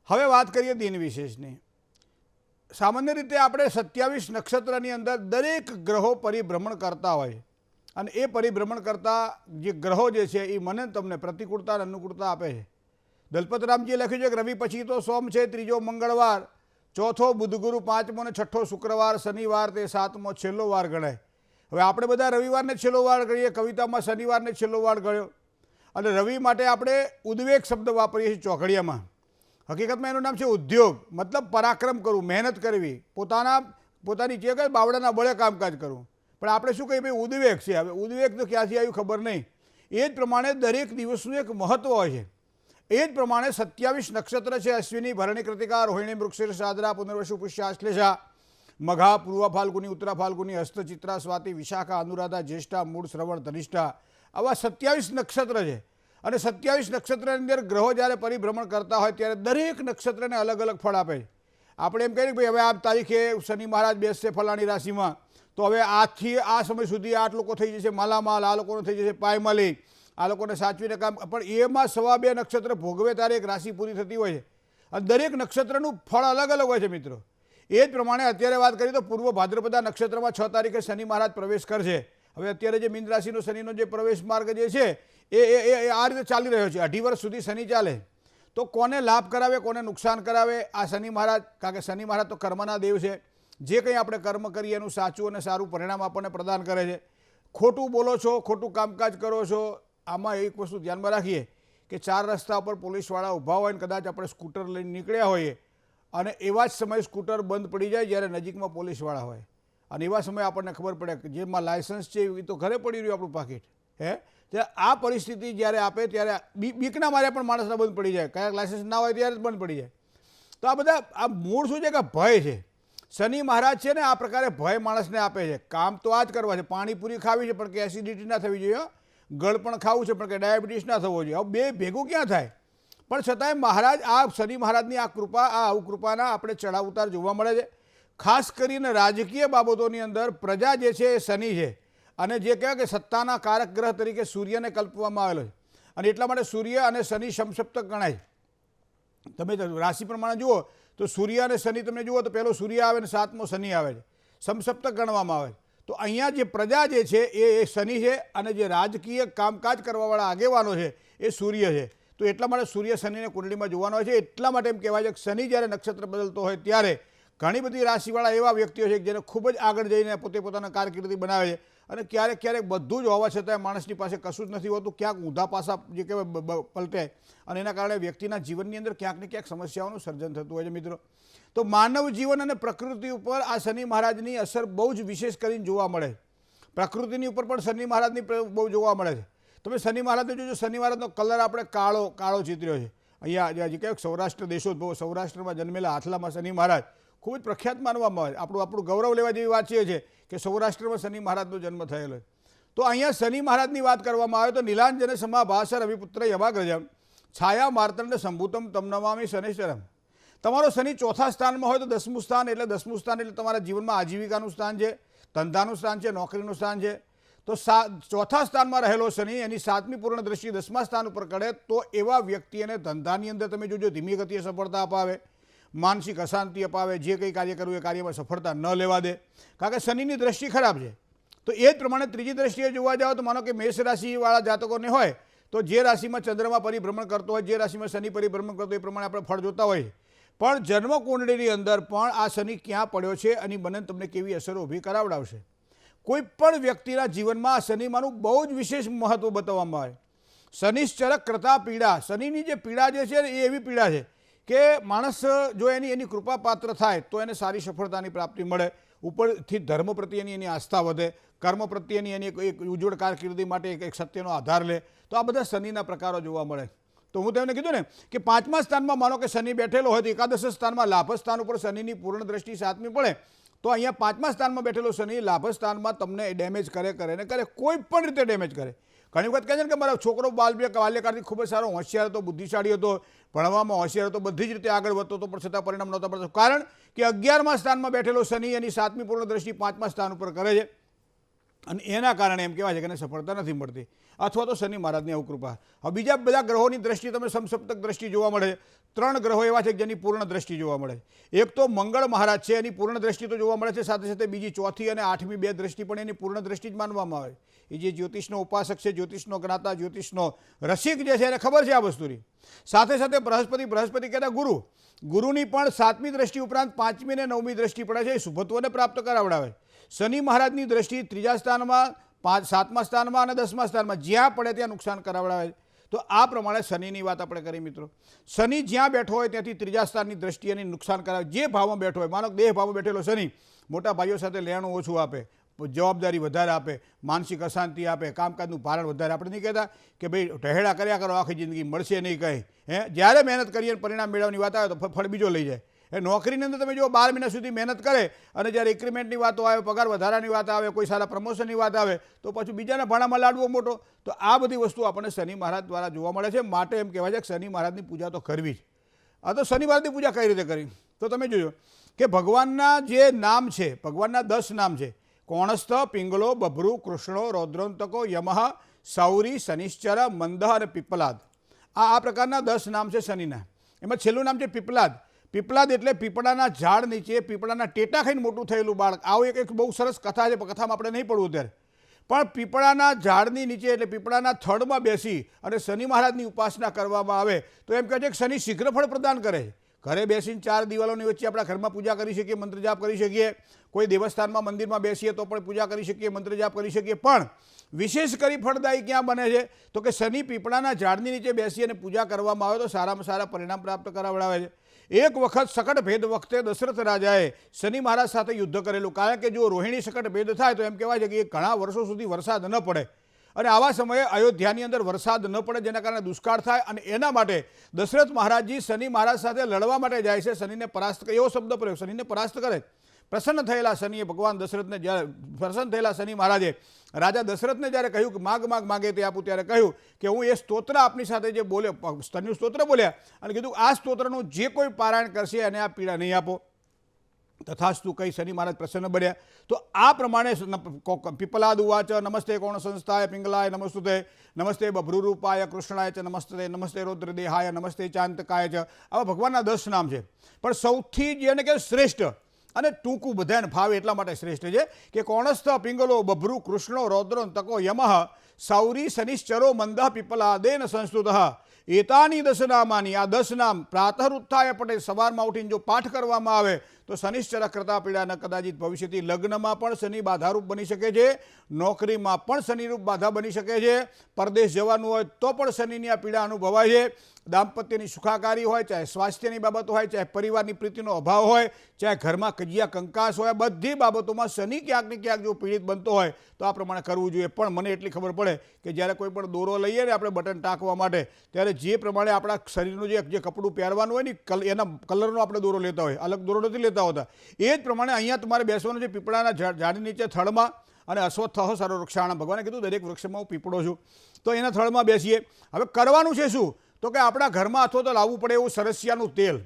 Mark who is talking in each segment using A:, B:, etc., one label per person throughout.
A: હવે વાત કરીએ દિન વિશેષની। સામાન્ય રીતે આપણે 27 નક્ષત્રની અંદર દરેક ગ્રહો પરિભ્રમણ કરતા હોય અને એ પરિભ્રમણ કરતા જે ગ્રહો જે છે એ મને તમને પ્રતિકૂળતા અને અનુકૂળતા આપે છે। દલપતરામજીએ લખ્યું છે કે રવિ પછી તો સોમ છે, ત્રીજો મંગળવાર, ચોથો બુધ ગુરુ, પાંચમો અને છઠ્ઠો શુક્રવાર, શનિવાર તે સાતમો છેલ્લો વાર ગણાય। હવે આપણે બધા રવિવારને છેલ્લો વાર ગણીએ, કવિતામાં શનિવારને છેલ્લો વાર ગણ્યો અને રવિ માટે આપણે ઉદ્વેગ શબ્દ વાપરીએ છીએ ચોઘડિયામાં। હકીકતમાં એનું નામ છે ઉદ્યોગ, મતલબ પરાક્રમ કરવું, મહેનત કરવી, પોતાની જે કંઈ બાવડાના બળે કામકાજ કરવું। પણ આપણે શું કહીએ ભાઈ ઉદ્વેગ છે। હવે ઉદ્વેગ તો ક્યાંથી આવ્યું ખબર નહીં। એ જ પ્રમાણે દરેક દિવસનું એક મહત્વ હોય છે। એ જ પ્રમાણે 27 નક્ષત્ર છે, અશ્વિની, ભરણી, કૃતિકા, રોહિણી, મૃગશિર, સાદરા, પુનર્વસુ, પુષ્ય, આશ્લેષા, મઘા, પૂર્વ ફાલ્ગુની, ઉત્તરા ફાલ્ગુની, હસ્ત, ચિત્રા, સ્વાતિ, વિશાખા, અનુરાધા, જ્યેષ્ઠા, મૂળ, શ્રવણ, ધનિષ્ઠા, આવા 27 નક્ષત્ર છે। અને 27 નક્ષત્રની અંદર ગ્રહો જ્યારે પરિભ્રમણ કરતા હોય ત્યારે દરેક નક્ષત્રને અલગ અલગ ફળ આપે છે। આપણે એમ કહીએ કે ભાઈ હવે આ તારીખે શનિ મહારાજ બેસશે ફલાણી રાશિમાં, તો હવે આજથી આ સમય સુધી આ લોકો થઈ જશે માલામાલ, આ લોકોને થઈ જશે પાયમાલી, આ લોકોને સાચવીને કામ। પણ એમાં 2.5 નક્ષત્ર ભોગવે ત્યારે એક રાશિ પૂરી થતી હોય છે અને દરેક નક્ષત્રનું ફળ અલગ અલગ હોય છે મિત્રો। એ જ પ્રમાણે અત્યારે વાત કરીએ તો પૂર્વ ભાદ્રપદા નક્ષત્રમાં 6 તારીખે શનિ મહારાજ પ્રવેશ કરશે। હવે અત્યારે જે મીન રાશિનો શનિનો જે પ્રવેશ માર્ગ જે છે એ આ રીતે ચાલી રહ્યો છે। 2.5 વર્ષ સુધી શનિ ચાલે તો કોને લાભ કરાવે, કોને નુકસાન કરાવે આ શનિ મહારાજ, કારણ કે શનિ મહારાજ તો કર્મના દેવ છે। જે કંઈ આપણે કર્મ કરીએ એનું સાચું અને સારું પરિણામ આપણને પ્રદાન કરે છે। ખોટું બોલો છો, ખોટું કામકાજ કરો છો, આમાં એક વસ્તુ ધ્યાનમાં રાખીએ કે 4 રસ્તા પર પોલીસવાળા ઊભા હોય ને કદાચ આપણે સ્કૂટર લઈને નીકળ્યા હોઈએ અને એવા જ સમયે સ્કૂટર બંધ પડી જાય જ્યારે નજીકમાં પોલીસવાળા હોય અને એવા સમયે આપણને ખબર પડે કે જેમાં લાયસન્સ છે એ તો ઘરે પડી રહ્યું આપણું પાકીટ ત્યારે આ પરિસ્થિતિ જ્યારે આપે ત્યારે બીકના મારે પણ માણસને બંધ પડી જાય, ક્યાંક લાયસન્સ ના હોય ત્યારે જ બંધ પડી જાય। તો આ બધા આ મૂળ શું છે કે ભય છે। શનિ મહારાજ છે ને આ પ્રકારે ભય માણસને આપે છે। કામ તો આ જ કરવા છે, પાણીપુરી ખાવી છે પણ કે એસિડિટી ના થવી જોઈએ, ગળ પણ ખાવું છે પણ કે ડાયાબિટીસ ના થવો જોઈએ। હવે બે ભેગું ક્યાં થાય? પણ છતાંય મહારાજ આ શનિ મહારાજની આ કૃપા, આ અવકૃપાના આપણે ચડાવ ઉતાર જોવા મળે છે। ખાસ કરીને રાજકીય બાબતોની અંદર પ્રજા જે છે એ શનિ છે અને જે કહેવાય કે સત્તાના કારક ગ્રહ તરીકે સૂર્યને કલ્પવામાં આવેલો છે અને એટલા માટે સૂર્ય અને શનિ સમસપ્તક ગણાય। તમે રાશિ પ્રમાણે જુઓ તો સૂર્ય અને શનિ તમે જુઓ તો પહેલો સૂર્ય આવે ને 7મો શનિ આવે છે, સમસપ્તક ગણવામાં આવે છે। તો અહીંયા જે પ્રજા જે છે એ શનિ છે અને જે રાજકીય કામકાજ કરવાવાળા આગેવાનો છે એ સૂર્ય છે। તો એટલા માટે સૂર્ય શનિને કુંડળીમાં જોવાનો હોય છે। એટલા માટે એમ કહેવાય છે કે શનિ જ્યારે નક્ષત્ર બદલતો હોય ત્યારે ઘણી બધી રાશિવાળા એવા વ્યક્તિઓ છે જેને ખૂબ જ આગળ જઈને પોતાના કારકિર્દી બનાવે છે અને ક્યારેક ક્યારેક બધું જ હોવા છતાં માણસની પાસે કશું જ નથી હોતું, ક્યાંક ઊંધા પાસા જે કહેવાય પલટે અને એના કારણે વ્યક્તિના જીવનની અંદર ક્યાંક ને ક્યાંક સમસ્યાઓનું સર્જન થતું હોય છે મિત્રો। તો માનવ જીવન અને પ્રકૃતિ ઉપર આ શનિ મહારાજની અસર બહુ જ વિશેષ કરીને જોવા મળે છે। પ્રકૃતિની ઉપર પણ શનિ મહારાજની બહુ જોવા મળે છે। તમે શનિ મહારાજને જોજો, શનિ મહારાજનો કલર આપણે કાળો ચિત્ર્યો છે। અહીંયા જે કહેવાય સૌરાષ્ટ્ર દેશો, સૌરાષ્ટ્રમાં જન્મેલા હાથલામાં શનિ મહારાજ ખૂબ જ પ્રખ્યાત માનવામાં આવે છે। આપણું ગૌરવ લેવા જેવી વાત છે કે સૌરાષ્ટ્રમાં શનિ મહારાજનો જન્મ થયેલો છે। તો અહીંયા શનિ મહારાજની વાત કરવામાં આવે તો નીલાંજને સમાભાસ રવિપુત્ર યમાગ્રજમ છાયા માર્તંડ સંભૂતમ તમ નમામિ શનિશ્ચરમ। તમારો શનિ 4થા સ્થાનમાં હોય તો 10મું સ્થાન એટલે તમારા જીવનમાં આજીવિકાનું સ્થાન છે, ધંધાનું સ્થાન છે, નોકરીનું સ્થાન છે। તો 4થા સ્થાનમાં રહેલો શનિ એની 7મી પૂર્ણ દ્રષ્ટિ 10મા સ્થાન ઉપર કરે તો એવા વ્યક્તિને ધંધાની અંદર તમે જોજો ધીમી ગતિએ સફળતા અપાવે, માનસિક અશાંતિ અપાવે, જે કંઈ કાર્ય કરવું એ કાર્યમાં સફળતા ન લેવા દે, કારણ કે શનિની દ્રષ્ટિ ખરાબ છે। તો એ જ પ્રમાણે ત્રીજી દ્રષ્ટિએ જોવા જાઓ તો માનો કે મેષ રાશિવાળા જાતકોને હોય તો જે રાશિમાં ચંદ્રમા પરિભ્રમણ કરતો હોય, જે રાશિમાં શનિ પરિભ્રમણ કરતો હોય એ પ્રમાણે આપણે ફળ જોતા હોય। પણ જન્મકુંડળીની અંદર પણ આ શનિ ક્યાં પડ્યો છે અને મને તમને કેવી અસરો ઊભી કરાવડાવશે। કોઈ પણ વ્યક્તિના જીવનમાં આ શનિમાંનું બહુ જ વિશેષ મહત્વ બતાવવામાં આવે। શનિશ્ચર કરતા પીડા, શનિની જે પીડા જે છે એ એવી પીડા છે કે માણસ જો એની કૃપા પાત્ર થાય તો એને સારી સફળતાની પ્રાપ્તિ મળે, ઉપરથી ધર્મ પ્રત્યેની એની આસ્થા વધે, કર્મ પ્રત્યેની એની એક ઉજ્જવળ કારકિર્દી માટે એક સત્યનો આધાર લે। તો આ બધા શનિના પ્રકારો જોવા મળે। તો હું તમને કીધું ને કે 5મા સ્થાનમાં માનો કે શનિ બેઠેલો હોય તો એકાદશ સ્થાનમાં લાભ સ્થાન ઉપર શનિની પૂર્ણ દ્રષ્ટિ 7મી પડે તો અહીંયા 5મા સ્થાનમાં બેઠેલો શનિ લાભ સ્થાનમાં તમને ડેમેજ કરે કોઈ પણ રીતે ડેમેજ કરે। ઘણી વખત કહે છે ને કે મારો છોકરો બાલ્યકાળથી ખૂબ જ સારો હોશિયાર હતો, બુદ્ધિશાળી હતો, ભણવામાં હોશિયાર હતો, બધી જ રીતે આગળ વધતો હતો પણ છતાં પરિણામ નહોતા પડતા, કારણ કે 11મા સ્થાનમાં બેઠેલો શનિ એની 7મી પૂર્ણ દ્રષ્ટિ 5મા સ્થાન ઉપર કરે છે અને એના કારણે એમ કહેવાય છે કે એને સફળતા નથી મળતી, અથવા તો શનિ મહારાજની અવકૃપા. હવે બીજા બધા ગ્રહોની દ્રષ્ટિ તમે સમસપ્તક દ્રષ્ટિ જોવા મળે છે. 3 ગ્રહો એવા છે કે જેની પૂર્ણ દ્રષ્ટિ જોવા મળે છે. એક તો મંગળ મહારાજ છે, એની પૂર્ણ દ્રષ્ટિ તો જોવા મળે છે, સાથે સાથે બીજી 4th અને 8મી 2 દ્રષ્ટિ પણ એની પૂર્ણ દ્રષ્ટિ જ માનવામાં આવે. એ જે જ્યોતિષનો ઉપાસક છે, જ્યોતિષનો જ્ઞાતા, જ્યોતિષનો રસિક જે છે એને ખબર છે આ વસ્તુની. સાથે સાથે બૃહસ્પતિ કહેતા ગુરુની પણ 7મી દ્રષ્ટિ ઉપરાંત 5મી અને 9મી દ્રષ્ટિ પડે છે, એ શુભત્વને પ્રાપ્ત કરાવડાવે. શનિ મહારાજની દ્રષ્ટિ 3જા સ્થાનમાં, 7મા સ્થાનમાં અને 10મા સ્થાનમાં જ્યાં પડે ત્યાં નુકસાન કરાવડાવે છે. તો આ પ્રમાણે શનિની વાત આપણે કરી મિત્રો. શનિ જ્યાં બેઠો હોય ત્યાંથી 3જા સ્થાનની દ્રષ્ટિ એની નુકસાન કરાવે. જે ભાવમાં બેઠો હોય, માનો દેહ ભાવમાં બેઠેલો શનિ મોટા ભાઈઓ સાથે લેણું ઓછું આપે, જવાબદારી વધારે આપે, માનસિક અશાંતિ આપે, કામકાજનું ભારણ વધારે. આપણે નહીં કહેતા કે ભાઈ ઢહેડા કર્યા કરો આખી જિંદગી, મળશે નહીં કંઈ. જ્યારે મહેનત કરીએ પરિણામ મેળવવાની વાત આવે તો ફળ બીજો લઈ જાય. નોકરીની અંદર તમે જો 12 મહિના સુધી મહેનત કરે અને જ્યારે ઇન્ક્રીમેન્ટની વાતો આવે, પગાર વધારાની વાત આવે, કોઈ સારા પ્રમોશનની વાત આવે તો પાછું બીજાના ભાણામાં લાડવો મોટો. તો આ બધી વસ્તુ આપણને શનિ મહારાજ દ્વારા જોવા મળે છે. માટે એમ કહેવાય છે કે શનિ મહારાજની પૂજા તો કરવી જ. આ તો શનિ મહારાજની પૂજા કઈ રીતે કરી તો તમે જોજો કે ભગવાનના જે નામ છે, ભગવાનના 10 નામ છે: કોણસ્થ, પિંગલો, બભ્રુ, કૃષ્ણો, રૌદ્રોંતકો, યમઃ, સૌરી, શનિશ્ચર, મંદઃ અને પીપલાદ. આ પ્રકારના 10 નામ છે શનિના. એમાં છેલ્લું નામ છે પીપલાદ. પીપલાદ એટલે પીપળાના ઝાડ નીચે પીપળાના ટેટા ખાઈને મોટું થયેલું બાળક. આવો એક બહુ સરસ કથા છે, કથામાં આપણે નહીં પડવું ત્યારે. પણ પીપળાના ઝાડની નીચે એટલે પીપળાના થડમાં બેસી અને શનિ મહારાજની ઉપાસના કરવામાં આવે તો એમ કહે છે કે શનિ શીઘ્ર ફળ પ્રદાન કરે છે. ઘરે બેસીને 4 દિવાલોની વચ્ચે આપણા ઘરમાં પૂજા કરી શકીએ, મંત્ર જાપ કરી શકીએ, કોઈ દેવસ્થાનમાં મંદિરમાં બેસીએ તો પણ પૂજા કરી શકીએ, મંત્ર જાપ કરી શકીએ. પણ વિશેષ કરી ફળદાયી ક્યાં બને છે તો કે શનિ પીપળાના ઝાડની નીચે બેસી અને પૂજા કરવામાં આવે તો સારામાં સારા પરિણામ પ્રાપ્ત કરાવડાવે છે. એક વખત શકટ ભેદ વખતે દશરથ રાજાએ શનિ મહારાજ સાથે યુદ્ધ કરેલું. કારણ કે જો રોહિણી શકટ ભેદ થાય તો એમ કહેવાય છે કે એ ઘણા વર્ષો સુધી વરસાદ ન પડે, અને આવા સમયે અયોધ્યાની અંદર વરસાદ ન પડે, જેના કારણે દુષ્કાળ થાય. અને એના માટે દશરથ મહારાજજી શનિ મહારાજ સાથે લડવા માટે જાય છે. શનિને પરાસ્ત, એવો શબ્દ પ્રયોગ, શનિને પરાસ્ત કરે. પ્રસન્ન થયેલા શનિએ ભગવાન દશરથને જ્યારે પ્રસન્ન થયેલા શનિ મહારાજે રાજા દશરથને જ્યારે કહ્યું કે માગે તે આપું, ત્યારે કહ્યું કે હું એ સ્તોત્ર આપની સાથે જે બોલ્યો, સ્તનનું સ્તોત્ર બોલ્યા અને કીધું આ સ્તોત્રનું જે કોઈ પારાયણ કરશે એને આ પીડા નહીં આપો. તથાસ્તુ કહી શનિ મહારાજ પ્રસન્ન બન્યા. તો આ પ્રમાણે પીપલાદ ઉવાચ નમસ્તે કોણ સંસ્થાય પિંગલાય નમસ્તુતે, નમસ્તે બભ્રુરૂપાય કૃષ્ણાય ચ નમસ્તે, નમસ્તે રૌદ્રદેહાય, નમસ્તે ચાંતકાય ચ. આવા ભગવાનના 10 નામ છે. પણ સૌથી જેને કે શ્રેષ્ઠ અને ટૂંકું બધાને ફાવે એટલા માટે શ્રેષ્ઠ છે કે કોણસ્થ, પિંગલો, બભ્રુ, કૃષ્ણો, રૌદ્રોંતકો, યમઃ, સૌરી, શનિશ્ચરો, મંદઃ, પીપલાદેન સંસ્તુતઃ. એતાની 10 નામાની, આ 10 નામ પ્રાતઃરુત્થાય પટે, સવારમાં ઉઠીને જો પાઠ કરવામાં આવે તો શનિશ્ચર કરતા પીડા ન કદાચિત ભવિષ્યથી. લગ્નમાં પણ શનિ બાધારૂપ બની શકે છે, નોકરીમાં પણ શનિરૂપ બાધા બની શકે છે, પરદેશ જવાનું હોય તો પણ શનિની આ પીડા અનુભવાય છે. દાંપત્યની સુખાકારી હોય, ચાહે સ્વાસ્થ્યની બાબત હોય, ચાહે પરિવારની પ્રીતિનો અભાવ હોય, ચાહે ઘરમાં કજિયા કંકાસ હોય, બધી બાબતોમાં શનિ ક્યાંક ને ક્યાંક જો પીડિત બનતો હોય તો આ પ્રમાણે કરવું જોઈએ. પણ મને એટલી ખબર પડે કે જ્યારે કોઈ પણ દોરો લઈએ ને આપણે બટન ટાંકવા માટે, ત્યારે જે પ્રમાણે આપણા શરીરનું જે કપડું પહેરવાનું હોય ને એના કલરનો આપણે દોરો લેતા હોય, અલગ દોરો નથી લેતા હોતા. એ જ પ્રમાણે અહીંયા તમારે બેસવાનું છે પીપળાના ઝાડની નીચે થડમાં. અને અશ્વત્થઃ સર્વ વૃક્ષાણાં, ભગવાને કીધું દરેક વૃક્ષમાં હું પીપળો છું. તો એના થડમાં બેસીએ. હવે કરવાનું છે શું તો કે આપણા ઘરમાં અથવા તો લાવવું પડે એવું સરસિયાનું તેલ.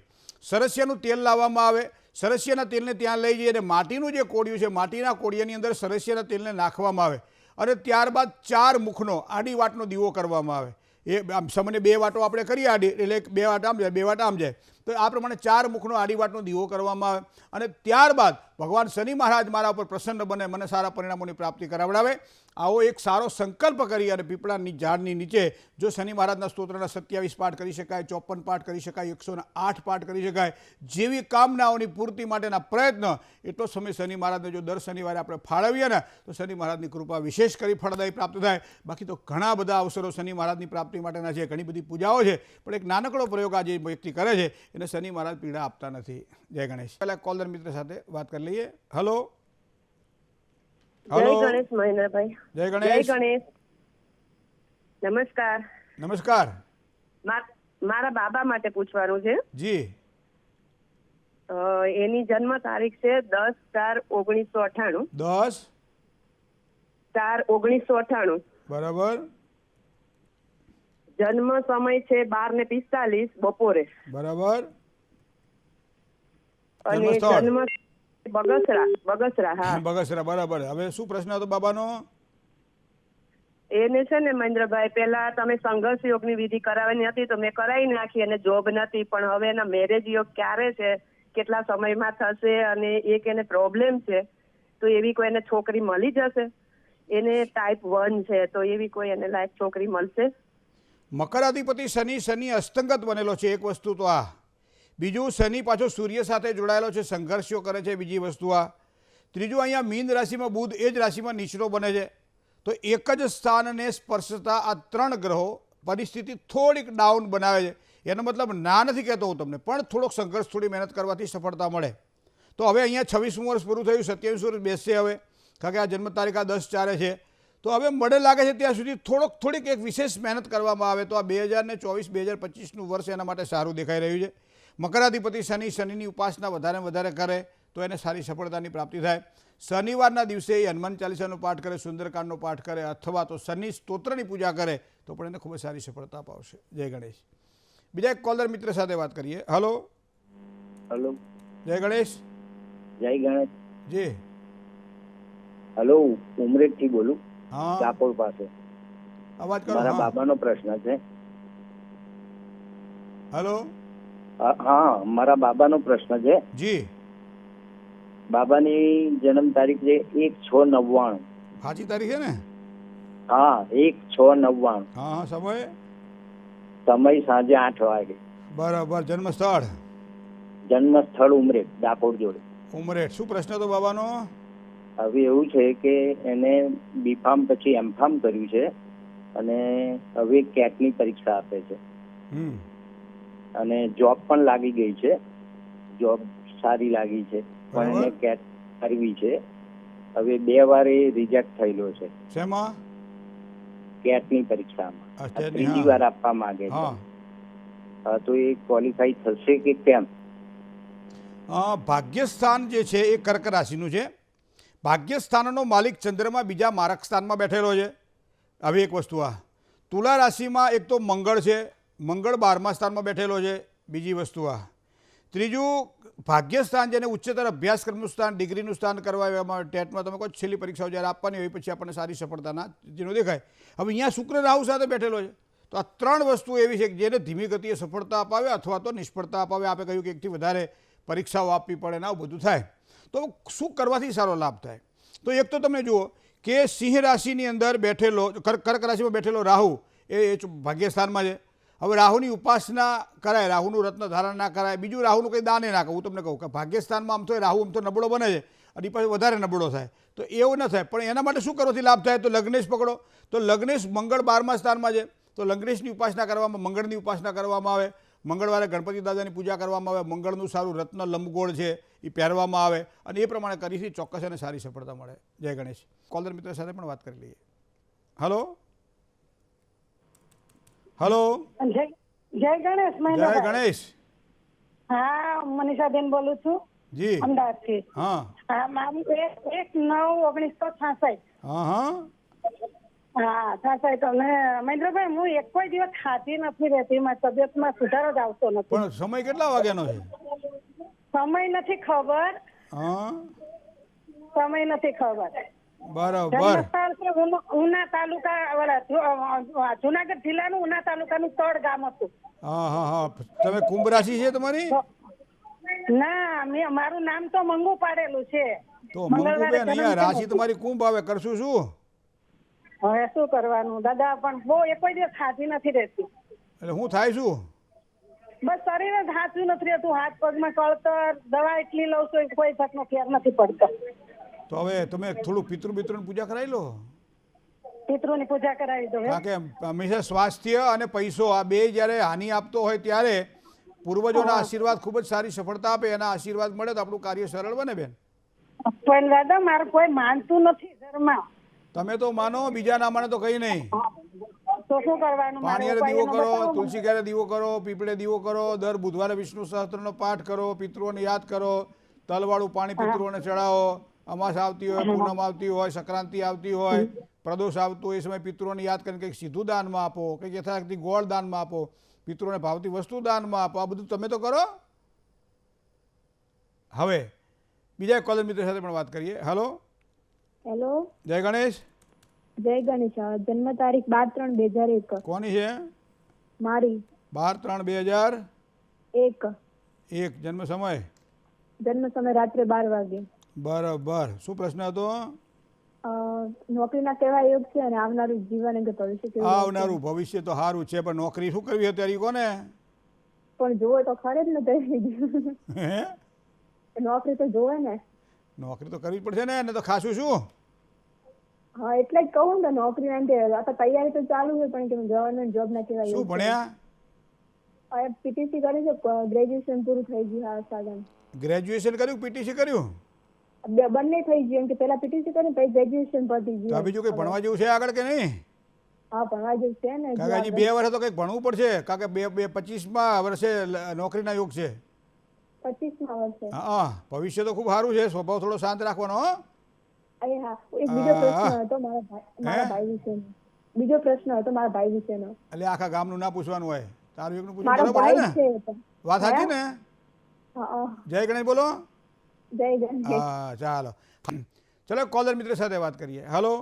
A: સરસિયાનું તેલ લાવવામાં આવે. સરસિયાના તેલને ત્યાં લઈ જઈએ અને માટીનું જે કોડિયું છે, માટીના કોડિયાની અંદર સરસિયાના તેલને નાખવામાં આવે અને ત્યારબાદ 4 મુખનો આડી વાટનો દીવો કરવામાં આવે. એ સામાન્ય 2 વાટો આપણે કરીએ આડી, એટલે 2 વાટ આમ જાય, 2 વાટ આમ જાય. તો આ પ્રમાણે 4 મુખનો આડી વાટનો દીવો કરવામાં આવે. અને ત્યારબાદ ભગવાન શનિ મહારાજ મારા ઉપર પ્રસન્ન બને, મને સારા પરિણામોની પ્રાપ્તિ કરાવડાવે. આવો એક સારો સંકલ્પ કરી અને પીપળાની ઝાડની નીચે જો શનિ મહારાજના સ્તોત્રના 27 પાઠ કરી શકાય, 54 પાઠ કરી શકાય, 108 પાઠ કરી શકાય, જેવી કામનાઓની પૂર્તિ માટેના પ્રયત્ન, એટલો સમય શનિ મહારાજને જો દર શનિવારે આપણે ફાળવીએ ને તો શનિ મહારાજની કૃપા વિશેષ કરી ફળદાયી પ્રાપ્ત થાય. બાકી તો ઘણા બધા અવસરો શનિ મહારાજની પ્રાપ્તિ માટેના છે, ઘણી બધી પૂજાઓ છે, પણ એક નાનકડો પ્રયોગ આ જે વ્યક્તિ કરે છે એને શનિ મહારાજ પીડા આપતા નથી. જય ગણેશ. પહેલા કોલર મિત્ર સાથે વાત કરી લઈએ. હલો.
B: જય ગણેશ મહેન્દ્રભાઈ.
A: જય ગણેશ.
B: જય ગણેશ. નમસ્કાર.
A: નમસ્કાર.
B: મારા બાબા માટે પૂછવાનું છે.
A: જી.
B: એની જન્મ તારીખ છે 10/4/1998. 10/4/1998.
A: બરાબર.
B: જન્મ સમય છે 12:45 બપોરે.
A: બરાબર.
B: અને જન્મ બગસરા. હા,
A: બગસરા. બરાબર. હવે શું પ્રશ્ન હતો બાબાનો?
B: એને છે ને મહેન્દ્રભાઈ, પેલા તમે સંઘર્ષ યોગની વિધિ કરાવવાની હતી તો મેં કરાવી નાખી અને જોબ નથી, પણ હવે એના મેરેજ યોગ ક્યારે છે, કેટલા સમયમાં થશે, અને એક એને પ્રોબ્લેમ છે, તો એવી કોઈ એને છોકરી મળી જશે? એને ટાઈપ 1 છે, તો એવી કોઈ એને લાયક છોકરી મળશે?
A: મકરાધિપતિ શનિ, શનિ અસ્તંગત બનેલો છે, એક વસ્તુ તો આ. બીજું, શનિ પાછો સૂર્ય સાથે જોડાયેલો છે, સંઘર્ષો કરે છે, બીજી વસ્તુ આ. ત્રીજું, અહીંયા મીન રાશિમાં બુધ એ જ રાશિમાં નીચલો બને છે, તો એક જ સ્થાનને સ્પર્શતા આ 3 ગ્રહો પરિસ્થિતિ થોડીક ડાઉન બનાવે છે. એનો મતલબ ના નથી કહેતો હું તમને, પણ થોડોક સંઘર્ષ, થોડી મહેનત કરવાથી સફળતા મળે. તો હવે અહીંયા 26મું વર્ષ પૂરું થયું, 27 વર્ષ બેસશે હવે, કારણ કે આ જન્મ તારીખ આ 10/4 છે. તો હવે મને લાગે છે ત્યાં સુધી થોડીક એક વિશેષ મહેનત કરવામાં આવે તો આ 2024-2025નું વર્ષ એના માટે સારું દેખાઈ રહ્યું છે. મકરાધિપતિ શનિ, શનિની ઉપાસના વધારે વધારે કરે તો એને સારી સફળતાની પ્રાપ્તિ થાય. શનિવારના દિવસે એ હનુમાન ચાલીસાનો પાઠ કરે, સુંદરકાંડનો પાઠ કરે, અથવા તો શનિ સ્તોત્રની પૂજા કરે તો પણ એને ખૂબ જ સારી સફળતા અપાવશે. જય ગણેશ. બીજા એક કોલર મિત્ર સાથે વાત કરીએ. હલો.
C: હેલો.
A: જય ગણેશ.
C: જય ગણેશ.
A: જી.
C: હેલો, ઉમરેઠ થી બોલું,
A: હા,
C: ડાકોર પાસે.
A: અવાજ કરો.
C: મારા
A: હા,
C: બાબાનો પ્રશ્ન છે.
A: હલો.
C: હા, મારા બાબાનો પ્રશ્ન છે.
A: જી.
C: બાબાની જન્મ તારીખ છે 1/6/99.
A: સાચી તારીખ છે ને?
C: હા, 1/6/99.
A: હા હા, સમય?
C: સમય સાંજે 8 વાગે.
A: બરાબર. જન્મ સ્થળ?
C: જન્મ સ્થળ ઉમરેઠ, ડાકોર જોડે.
A: ઉમરેઠ. શું પ્રશ્ન હતો બાબાનો?
C: હવે એવું છે કે એને બીફાર્મ પછી એમફાર્મ કર્યું છે અને હવે કેટની પરીક્ષા આપે છે અને જોબ પણ લાગી ગઈ છે. જોબ સારી લાગી છે, પણ એને કેટ કરવી છે. હવે 2 વાર એ રિજેક્ટ થયેલો છે.
A: શેમાં?
C: કેટની પરીક્ષામાં.
A: અત્યારની,
C: ત્રીજી
A: હા.
C: વાર આપવા માંગે છે.
A: હા.
C: તો એ ક્વોલિફાઈ થશે કે કેમ?
A: ભાગ્યસ્થાન જે છે એ કર્ક રાશિનું છે. ભાગ્યસ્થાનનો માલિક ચંદ્રમાં બીજા મારક સ્થાનમાં બેઠેલો છે. હવે એક વસ્તુ આ તુલા રાશિમાં એક તો મંગળ છે, મંગળ 12મા સ્થાનમાં બેઠેલો છે. બીજી વસ્તુ આ ત્રીજું, ભાગ્યસ્થાન જેને ઉચ્ચતર અભ્યાસક્રમનું સ્થાન, ડિગ્રીનું સ્થાન કરવા એમાં ટેટમાં તમે કોઈ છેલ્લી પરીક્ષાઓ જ્યારે આપવાની હોય પછી આપણને સારી સફળતાના જેનો દેખાય. હવે અહીંયા શુક્ર રાહુ સાથે બેઠેલો છે. તો આ 3 વસ્તુ એવી છે કે જેને ધીમી ગતિએ સફળતા અપાવે અથવા તો નિષ્ફળતા અપાવે. આપણે કહ્યું કે એકથી વધારે પરીક્ષાઓ આપવી પડે ને આવું બધું થાય. તો શું કરવાથી સારો લાભ થાય? તો એક તો તમે જુઓ કે સિંહ રાશિની અંદર બેઠેલો, કર્ક રાશિમાં બેઠેલો રાહુ એ ભાગ્યસ્થાનમાં છે. હવે રાહુની ઉપાસના કરાય, રાહુનું રત્ન ધારણ ના કરાય. બીજું, રાહુનું કંઈ દાને ના કહું. હું તમને કહું કે ભાગ્યસ્થાનમાં આમ તો રાહુ આમ તો નબળો બને છે અને પાછો વધારે નબળો થાય. તો એવું ન થાય. પણ એના માટે શું કરવાથી લાભ થાય? તો લગ્નેશ પકડો. તો લગ્નેશ મંગળ 12મા સ્થાનમાં છે. તો લગ્નેશની ઉપાસના કરવામાં, મંગળની ઉપાસના કરવામાં આવે. મંગળવારે ગણપતિ દાદાની પૂજા કરવામાં આવે. મંગળનું સારું રત્ન લંબગોળ છે એ પહેરવામાં આવે અને એ પ્રમાણે કરીથી ચોક્કસ અને સારી સફળતા મળે. જય ગણેશ. કોલર મિત્ર સાથે પણ વાત કરી લઈએ. હલો. હલો.
D: જય ગણેશ.
A: જય ગણેશ.
D: હા, મનીષાબેન બોલું છું,
A: જી.
D: અમદાવાદથી.
A: હા
D: મારું 1/9/1966.
A: હા હા.
D: હા, 66. તો મહેન્દ્રભાઈ, હું એક કોઈ દિવસ ખાતી નથી રહેતી. મારી તબિયતમાં સુધારો જ આવતો નથી.
A: પણ સમય કેટલા વાગ્યાનો છે?
D: સમય નથી ખબર.
A: હા,
D: સમય નથી ખબર.
A: બરાબર.
D: જન્મસ્થળ છે ઉના તાલુકા, જુનાગઢ જિલ્લાનું ઉના તાલુકાનું તળ ગામ હતું.
A: હા હા હા. તમે કુંભ રાશિ છે તમારી?
D: ના, મારું નામ તો મંગુ પાડેલું છે.
A: તો મંગુબેન, અહીંયા રાશિ તમારી કુંભ આવે, કરશું શું?
D: હવે શું કરવાનું દાદા, પણ બહુ એક કોઈ દિવસ ખાતી નથી રહેતી.
A: એટલે હું થાય શું?
D: બસ શરીર જ હાથું નથી રહેતું. હાથ પગમાં કળતર, દવા એટલી લઉં છું કોઈ જાતનો ફેર નથી પડતો.
A: તો હવે તમે થોડું પિતૃની પૂજા કરાવી લો.
D: પિતૃની પૂજા કરાવી દો.
A: કારણ કે હંમેશા સ્વાસ્થ્ય અને પૈસો આ બે જ્યારે હાનિ આપતો હોય ત્યારે પૂર્વજોના આશીર્વાદ ખૂબ જ સારી સફળતા આપે. એના આશીર્વાદ મળે તો આપણું કાર્ય સરળ બને બેન.
D: પણ દાદા, મારું કોઈ માનતું નથી ઘરમાં.
A: તમે તો માનો, બીજા ના માને તો કઈ નહીં.
D: તો શું કરવાનું?
A: પાણીયારે દીવો કરો, તુલસી ક્યારે દીવો કરો, પીપળે દીવો કરો, દર બુધવારે વિષ્ણુ સહસ્ત્રનો પાઠ કરો, પિતૃઓને યાદ કરો, તલવાળું પાણી પિતૃઓને ચડાવો. અમાસ આવતી હોય, પૂનમ આવતી હોય, સંક્રાંતિ આવતી હોય, પ્રદોષ આવતો હોય, એ સમય પિતૃઓને યાદ કરીને કંઈક સીધું દાનમાં આપો, કંઈક યથાશક્તિ ગોળ દાનમાં આપો, પિતૃઓને ભાવતી વસ્તુ દાનમાં આપો. આ બધું તમે તો કરો. હવે બીજા કોલેજ મિત્ર સાથે પણ વાત કરીએ. હલો.
D: હેલો.
A: જય ગણેશ.
E: જય ગણેશ. જન્મ તારીખ 12/3/2001.
A: કોની છે?
E: મારી.
A: 12/3/2001.
E: 1.
A: જન્મ સમય?
E: જન્મ સમય રાત્રે 12 વાગે.
A: બરાબર. શું પ્રશ્ન હતો?
E: નોકરીના કેવા યોગ છે અને આવનારું જીવન કે ભવિષ્ય કેવું?
A: આવનારું ભવિષ્ય તો સારું છે, પણ નોકરી શું કરવી અત્યારે કોને?
E: પણ જોવે તો ખરે જ ને.
A: હે?
E: નોકરી તો જોવે ને.
A: નોકરી તો કરવી પડશે ને, એને તો ખાસું શું.
E: હા એટલે જ કહું ને, નોકરી એમ કે તૈયારી તો ચાલુ છે, પણ કે ગવર્મેન્ટ જોબ ના કેવા
A: શું
E: યોગ છે.
A: ભણ્યા?
E: પીટીસી કરી છે, ગ્રેજ્યુએશન પૂરું થઈ ગયું. હા સાગન.
A: ગ્રેજ્યુએશન કર્યું, પીટીસી કર્યું?
E: બંને થઈ ગયું. એમ કે પેલા પીટીસી કરી પછી ગ્રેજ્યુએશન પતી
A: તો
E: ગયું.
A: બીજું કંઈ ભણવા જેવું છે આગળ કે નહીં?
E: હા ભણવા જેવું છે ને.
A: કારણ કે હજી 2 વર્ષ તો કંઈક ભણવું પડશે, કારણ કે 25મા વર્ષે નોકરીના યોગ છે.
E: 25મા વર્ષે.
A: હા, ભવિષ્ય તો ખૂબ સારું છે, સ્વભાવ થોડો શાંત રાખવાનો. હો.
E: હા, એક બીજો પ્રશ્ન હતો મારા ભાઈ વિશેનો. બીજો પ્રશ્ન હતો મારા ભાઈ વિશેનો.
A: એટલે આખા ગામનું ના પૂછવાનું હોય, તારું એકનું પૂછવું
E: મારો
A: બરાબર
E: ભાઈ
A: છે ને?
E: છે.
A: વાત સાચી ને?
E: હા.
A: જય ગણેશ બોલો.
E: જય ગણેશ.
A: હા ચાલો, ચલો કોલર મિત્ર સાથે વાત કરીએ. હેલો.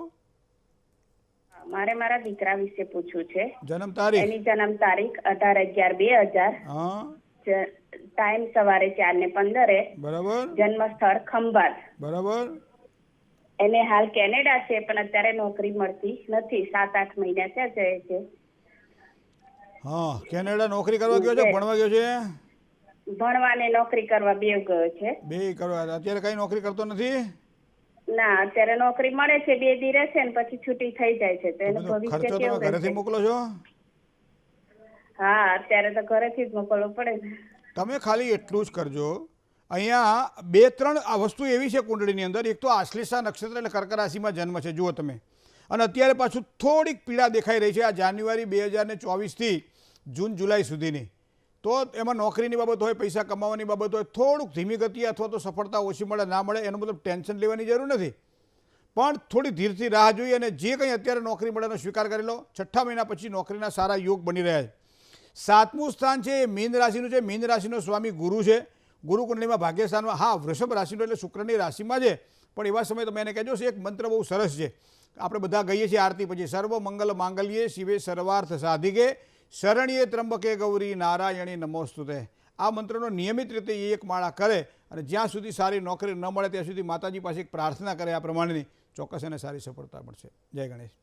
F: મારે મારા દીકરા વિશે પૂછવું છે.
A: જન્મ તારીખ?
F: એની જન્મ તારીખ 18/11/2000.
A: હા.
F: ટાઈમ સવારે 4:15.
A: બરાબર.
F: જન્મ સ્થળ ખંભાત.
A: બરાબર.
F: એને હાલ કેનેડા છે, પણ અત્યારે નોકરી મળતી નથી. 7-8 મહિના ત્યાં જાય છે.
A: હા, કેનેડા નોકરી કરવા ગયો છે, ભણવા ગયો છે?
F: ભણવાને નોકરી કરવા બેવ ગયો છે.
A: બે કરવા. અત્યારે કઈ નોકરી કરતો નથી?
F: ના, અત્યારે નોકરી મળે છે, 2 દી રહેશે ને પછી છૂટી થઈ જાય છે. તો એનું ભવિષ્ય
A: ખર્ચો તમે
F: કેવું
A: ઘરેથી
F: રહેશે?
A: મોકલો છો?
F: હા, અત્યારે તો ઘરેથી જ મોકલવું પડે ને.
A: તમે ખાલી એટલું જ કરજો. અહીંયા 2-3 આ વસ્તુ એવી છે કુંડળીની અંદર. એક તો આશ્લેષા નક્ષત્ર એટલે કર્ક રાશિમાં જન્મ છે, જુઓ તમે. અને અત્યારે પાછું થોડીક પીડા દેખાઈ રહી છે આ જાન્યુઆરી 2024થી જૂન જુલાઈ સુધીની. તો એમાં નોકરીની બાબત હોય, પૈસા કમાવાની બાબત હોય, થોડુંક ધીમી ગતિ અથવા તો સફળતા ઓછી મળે ના મળે એનો મતલબ ટેન્શન લેવાની જરૂર નથી, પણ થોડી ધીરથી રાહ જોઈએ અને જે કંઈ અત્યારે નોકરી મળેનો સ્વીકાર કરી લો. 6 મહિના પછી નોકરીના સારા યોગ બની રહ્યા છે. 7મું સ્થાન છે એ મીન રાશિનું છે. મીન રાશિનો સ્વામી ગુરુ છે. ગુરુ કુંડલીમાં ભાગ્યસ્થાનમાં, હા વૃષભ રાશિનો એટલે શુક્રની રાશિમાં છે, પણ એવા સમય તમે એને કહેજો એક મંત્ર બહુ સરસ છે, આપણે બધા ગઈએ છીએ આરતી પછી, સર્વ મંગલ માંગલ્યે શિવે સર્વાર્થ સાધિકે શરણ્યે ત્રંબકે ગૌરી નારાયણી નમોસ્તુતે. આ મંત્રનો નિયમિત રીતે એક માળા કરે અને જ્યાં સુધી સારી નોકરી ન મળે ત્યાં સુધી માતાજી પાસે એક પ્રાર્થના કરે આ પ્રમાણેની, ચોક્કસ એને સારી સફળતા મળશે. જય ગણેશ.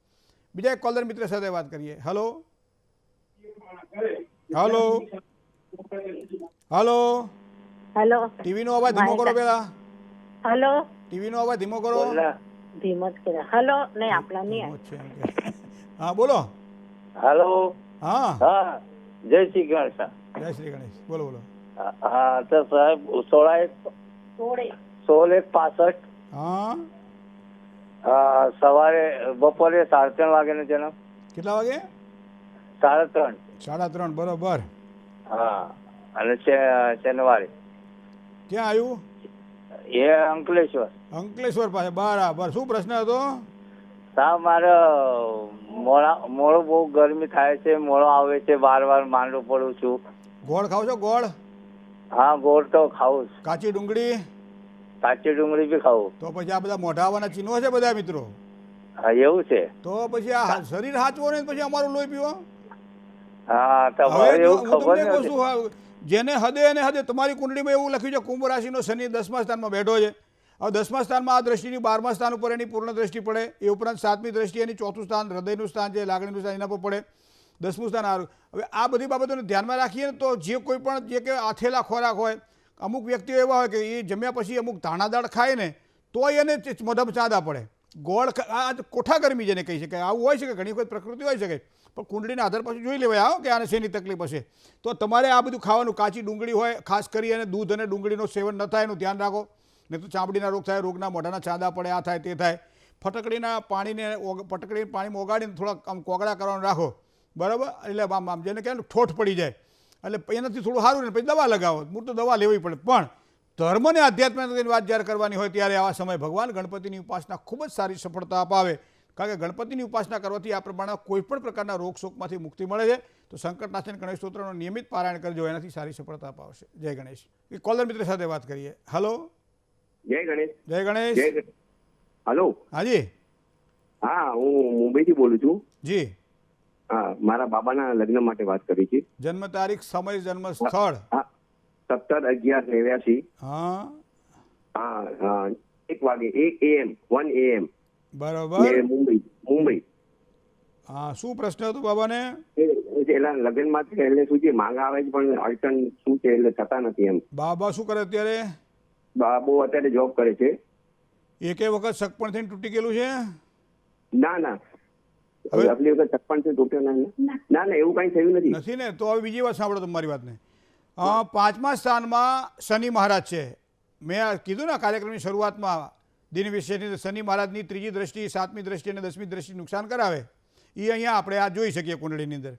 A: બીજા એક કોલર મિત્ર સાથે વાત કરીએ. Hello. Hello. Hello.
G: Hello.
A: TV નો અવાજ ધીમો કરો પેલા.
G: હેલો.
A: ટીવી નો અવાજ ધીમો કરો.
G: ધીમો જ કરે. હેલો. નહીં આપણા નહીં.
A: હા બોલો.
C: હેલો.
A: હા
C: હા, જય શ્રી ગણેશ.
A: જય શ્રી ગણેશ. બોલો બોલો.
C: હા તો સાહેબ 16/1/65.
A: હા.
C: સવારે બપોરે 3:30 વાગ્યાનો જન્મ.
A: કેટલા વાગે?
C: 3:30.
A: 3:30 બરોબર.
C: હા, અને શનિવારે
A: ક્યાં આવ્યું?
C: એ અંકલેશ્વર.
A: અંકલેશ્વર પાસે. બરાબર. શું પ્રશ્ન હતો?
C: સાહેબ મારે મોડો બહુ ગરમી થાય છે, મોડો આવે છે, વાર માંડો પડું છું.
A: ગોળ ખાવ છો? ગોળ?
C: હા, ગોળ તો ખાવું જ.
A: કાચી ડુંગળી?
C: કાચી ડુંગળી બી ખાવું.
A: તો પછી આ બધા મોઢા આવવાના ચિહ્નો છે બધા મિત્રો.
C: હા, એવું છે.
A: તો પછી આ શરીર સાચવો ને પછી અમારું લોહી પીવો.
C: હા,
A: હવે
C: તમારે એવું
A: હું
C: ખબર
A: તમને કહું
C: નથી.
A: છું, જેને હદે એને હદે તમારી કુંડળીમાં એવું લખ્યું છે કુંભ રાશિનો શનિ 10મા સ્થાનમાં બેઠો છે. હવે 10મા સ્થાનમાં આ દ્રષ્ટિની 12મા સ્થાન ઉપર એની પૂર્ણ દ્રષ્ટિ પડે. એ ઉપરાંત 7મી દ્રષ્ટિ એની 4થું સ્થાન હૃદયનું સ્થાન છે, લાગણીનું સ્થાન એના પર પડે. 10મું સ્થાન સારું. હવે આ બધી બાબતોને ધ્યાનમાં રાખીએ ને તો જે કોઈ પણ જે કે આથેલા ખોરાક હોય, અમુક વ્યક્તિઓ એવા હોય કે એ જમ્યા પછી અમુક ધાણાદાળ ખાય ને તોય એને મોઢામાં ચાંદા પડે. ગોળ આ કોઠા ગરમી જેને કહી શકાય, આવું હોય છે કે ઘણી વખત પ્રકૃતિ હોય શકે, પણ કુંડળીના આધાર પાછું જોઈ લેવાય આવો કે આને શેની તકલીફ હશે. તો તમારે આ બધું ખાવાનું, કાચી ડુંગળી હોય ખાસ કરી અને દૂધ અને ડુંગળીનું સેવન ન થાય એનું ધ્યાન રાખો, નહીં તો ચામડીના રોગ થાય, રોગના મોઢાના ચાંદા પડે, આ થાય તે થાય. ફટકડીના પાણીમાં ઓગાળીને થોડા આમ કોગળા કરવાનું રાખો, બરાબર? એટલે આમ જેને કહેવાય ઠોઠ પડી જાય, એટલે એનાથી થોડું સારું ને પછી દવા લગાવો. મૂળ તો દવા લેવી પડે, પણ ધર્મ અને આધ્યાત્મિકતાની વાત જ્યારે કરવાની હોય ત્યારે આવા સમય ભગવાન ગણપતિની ઉપાસના ખૂબ જ સારી સફળતા અપાવે. કારણ કે ગણપતિની ઉપાસના કરવાથી આ પ્રમાણે કોઈ પણ પ્રકારના રોગ શોકમાંથી મુક્તિ મળે છે. તો સંકટનાશન ગણેશ સ્તોત્રનો નિયમિત પારાયણ કરજો, એનાથી સારી સફળતા અપાવશે. જય ગણેશ. કોલર મિત્ર સાથે વાત કરીએ. હલો.
H: જય ગણેશ.
A: જય ગણેશ.
H: હલો.
A: હાજી.
H: હા, હું મુંબઈથી બોલું છું.
A: જી.
H: હા, મારા બાબાના લગ્ન માટે વાત કરી છે.
A: જન્મ તારીખ, સમય, જન્મ સ્થળ?
H: હા, 17/11/89.
A: હા.
H: હા હા, 1 વાગે, 1 AM, 1 AM.
A: બરોબર.
H: મુંબઈ.
A: હા, શું પ્રશ્ન હતો બાબાને?
H: એલા લગ્નમાં છે એટલે શું છે, માંગ આવે છે પણ અડચણ શું છે એટલે થતા નથી એમ.
A: બાબા શું કરે અત્યારે?
H: બાબો અત્યારે જોબ કરે છે.
A: એકે વખત સગપણ થઈને તૂટી ગયેલું છે?
H: ના ના, આગલી વખત 56 તૂટ્યો ના ના, એવું કઈ થયું નથી.
A: નથી ને? તો હવે બીજી વાત સાંભળો તમારી વાતને. 5મા સ્થાનમાં શનિ મહારાજ છે. મેં કીધું ને કાર્યક્રમની શરૂઆતમાં દિન વિશેષની શનિ મહારાજની 3જી દ્રષ્ટિ, 7મી દ્રષ્ટિ અને 10મી દ્રષ્ટિ નુકસાન કરાવે. એ અહીંયા આપણે આ જોઈ શકીએ કુંડળીની અંદર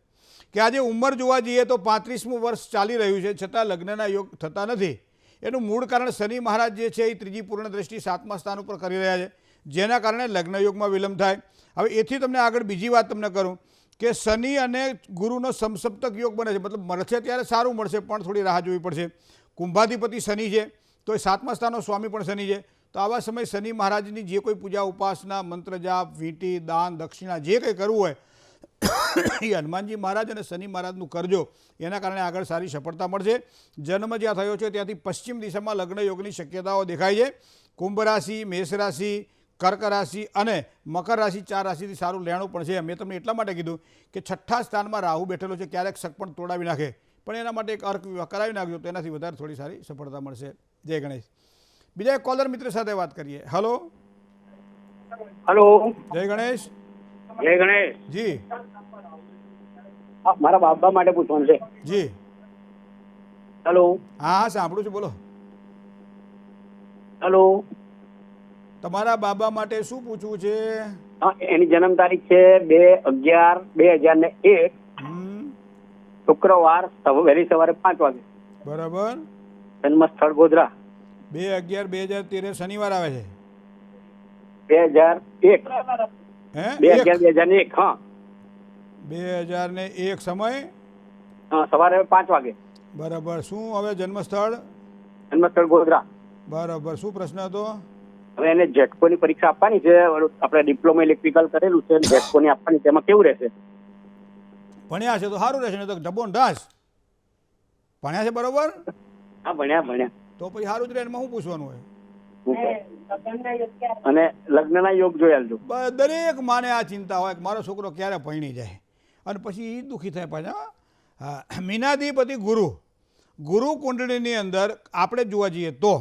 A: કે આજે ઉંમર જોવા જઈએ તો 35મું વર્ષ ચાલી રહ્યું છે, છતાં લગ્નના યોગ થતા નથી. એનું મૂળ કારણ શનિ મહારાજ જે છે એ 3જી પૂર્ણ દ્રષ્ટિ 7મા સ્થાન ઉપર કરી રહ્યા છે, જેના કારણે લગ્ન યોગમાં વિલંબ થાય. હવે એથી તમને આગળ બીજી વાત તમને કરું કે શનિ અને ગુરુનો સમસપ્તક યોગ બને છે, મતલબ મળશે ત્યારે સારું મળશે પણ થોડી રાહ જોવી પડશે. કુંભાધિપતિ શનિ છે તો એ 7મા સ્થાનનો સ્વામી પણ શનિ છે. તો આવા સમયે શનિ મહારાજની જે કોઈ પૂજા ઉપાસના, મંત્ર જાપ, વીંટી, દાન, દક્ષિણા જે કંઈ કરવું હોય એ હનુમાનજી મહારાજ અને શનિ મહારાજનું કરજો. એના કારણે આગળ સારી સફળતા મળશે. જન્મ જ્યાં થયો છે ત્યાંથી પશ્ચિમ દિશામાં લગ્ન યોગની શક્યતાઓ દેખાય છે. કુંભ રાશિ, મેષ રાશિ, કર્ક રાશિ અને મકર રાશિ 4 રાશિથી સારું લેણું પણ છે. મેં તમને એટલા માટે કીધું કે 6ઠ્ઠા સ્થાનમાં રાહુ બેઠેલો છે, ક્યારેક શક પણ તોડાવી નાખે, પણ એના માટે એક અર્ક વિવાહ કરાવી નાખજો તો એનાથી વધારે થોડી સારી સફળતા મળશે. જય ગણેશ. બીજા એક કોલર મિત્ર સાથે વાત કરીએ. હલો.
C: હલો,
A: જય ગણેશ.
C: જય ગણેશ.
A: જી
C: મારા બાબા માટે પૂછવાનું છે.
A: જી.
C: હલો.
A: હા હા, સાંભળું છું, બોલો.
C: હલો.
A: તમારા બાબા માટે શું પૂછવું છે?
C: એની જન્મ તારીખ છે 2/11/2001, શુક્રવાર, વહેલી સવારે 5 વાગે.
A: બરાબર.
C: જન્મ સ્થળ ગોધરા.
A: 2/11/2013 શનિવાર આવે છે.
C: 2001.
A: હે?
C: 2001. હા,
A: 2001. સમય?
C: સવારે 5 વાગે.
A: બરાબર. શું હવે જન્મ સ્થળ?
C: જન્મ સ્થળ ગોધરા.
A: બરાબર. શું પ્રશ્ન હતો?
C: હવે એને જેટકોની પરીક્ષા આપવાની છે. આપણે ડિપ્લોમા ઇલેક્ટ્રિકલ કરેલું છે, જેટકોની આપવાની છે, એમાં કેવું રહેશે?
A: ભણ્યા છે તો સારું રહેશે, ને તો ડબો ઢાસ. ભણ્યા છે બરોબર?
C: હા, ભણ્યા.
A: તો પછી સારું જ રહે. એમાં શું પૂછવાનું હોય?
C: અને લગ્નના યોગ જોઈ આલજો.
A: દરેક માને આ ચિંતા હોય કે મારો છોકરો ક્યારે ભણી જાય, અને પછી એ દુઃખી થાય પાછા. હા, મીનાધિપતિ ગુરુ કુંડળીની અંદર આપણે જોવા જઈએ તો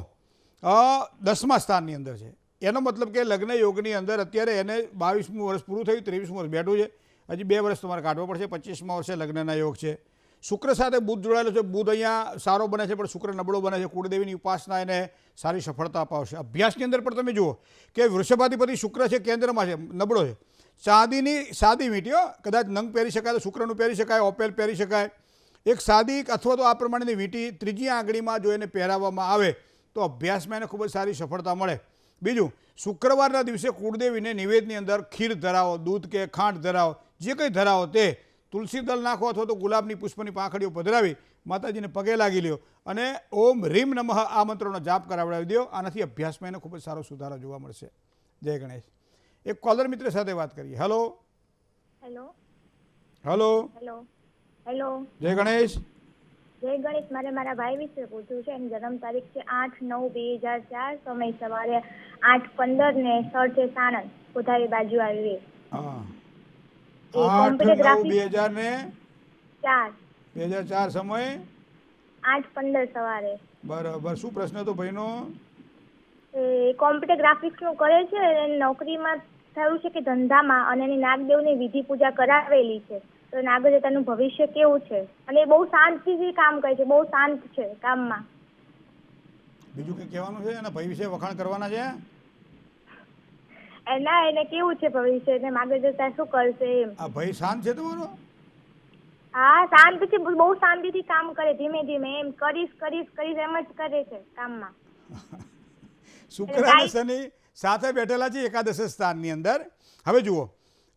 A: 10મા સ્થાનની અંદર છે. એનો મતલબ કે લગ્ન યોગની અંદર અત્યારે એને 22મું વર્ષ પૂરું થયું, 23મું વર્ષ બેઠું છે. હજી 2 વર્ષ તમારે કાઢવો પડશે. 25મા વર્ષે લગ્નના યોગ છે. શુક્ર સાથે બુધ જોડાયેલો છે. બુધ અહીંયા સારો બને છે પણ શુક્ર નબળો બને છે. કુળદેવીની ઉપાસના એને સારી સફળતા અપાવશે. અભ્યાસની અંદર પણ તમે જુઓ કે વૃષભાધિપતિ શુક્ર છે, કેન્દ્રમાં છે, નબળો છે. ચાંદીની સાદી વીંટીઓ, કદાચ નંગ પહેરી શકાય તો શુક્રનું પહેરી શકાય, ઓપેલ પહેરી શકાય. એક સાદી અથવા તો આ પ્રમાણેની વીંટી 3જી આંગળીમાં જો એને પહેરાવવામાં આવે તો અભ્યાસમાં એને ખૂબ જ સારી સફળતા મળે. બીજું, શુક્રવારના દિવસે કુળદેવીને નિવેદની અંદર ખીર ધરાવો, દૂધ કે ખાંડ ધરાવો, જે કંઈ ધરાવો તે તુલસી દળ નાખો અથવા તો ગુલાબની પુષ્પની પાંખડીઓ પધરાવી માતાજીને પગે લાગી લ્યો અને ઓમ રીમ નમઃ આ મંત્રોનો જાપ કરાવડાવી દો. આનાથી અભ્યાસમાં એને ખૂબ જ સારો સુધારો જોવા મળશે. જય ગણેશ. એક કોલર મિત્ર સાથે વાત કરીએ. Hello.
E: Hello.
A: Hello.
E: Hello. Hello.
A: જય ગણેશ.
E: જય ગણેશ. મારે મારા ભાઈ વિશે પૂછવું છે. એની જન્મ તારીખ છે 8/9/2004, સમય સવારે 8:15 ને સ્થળ છે સાણંદ, કોઠારી બાજુ આવી.
A: હા.
E: કોમ્પ્યુટર ગ્રાફિક્સ
A: 2004 સમય
E: 8:15 સવારે.
A: બરાબર. શું પ્રશ્ન હતો ભાઈનો?
E: કોમ્પ્યુટર ગ્રાફિક્સનું કરે છે, એની નોકરીમાં થયું છે કે ધંધામાં, અને એની નાગદેવની વિધિ પૂજા કરાવેલી છે. તો નાગદેવતાનું ભવિષ્ય કેવું છે? અને એ બહુ શાંતિથી કામ કરે છે, બહુ શાંત છે કામમાં.
A: બીજું કંઈ કહેવાનું છે? એના ભાઈ વિશે વખાણ કરવાના છે?
E: એને કેવું છે ભવિષ્ય? એને નાગદેવતા શું કરશે એમ.
A: આ ભાઈ શાંત છે તમારો?
E: હા, શાંત છે, બહુ શાંતિથી કામ કરે, ધીમે ધીમે એમ કરીશ એમ જ કરે છે કામમાં.
A: શુક્ર અને શનિ સાથે બેઠેલા છે એકાદશ સ્થાનની અંદર. હવે જુઓ,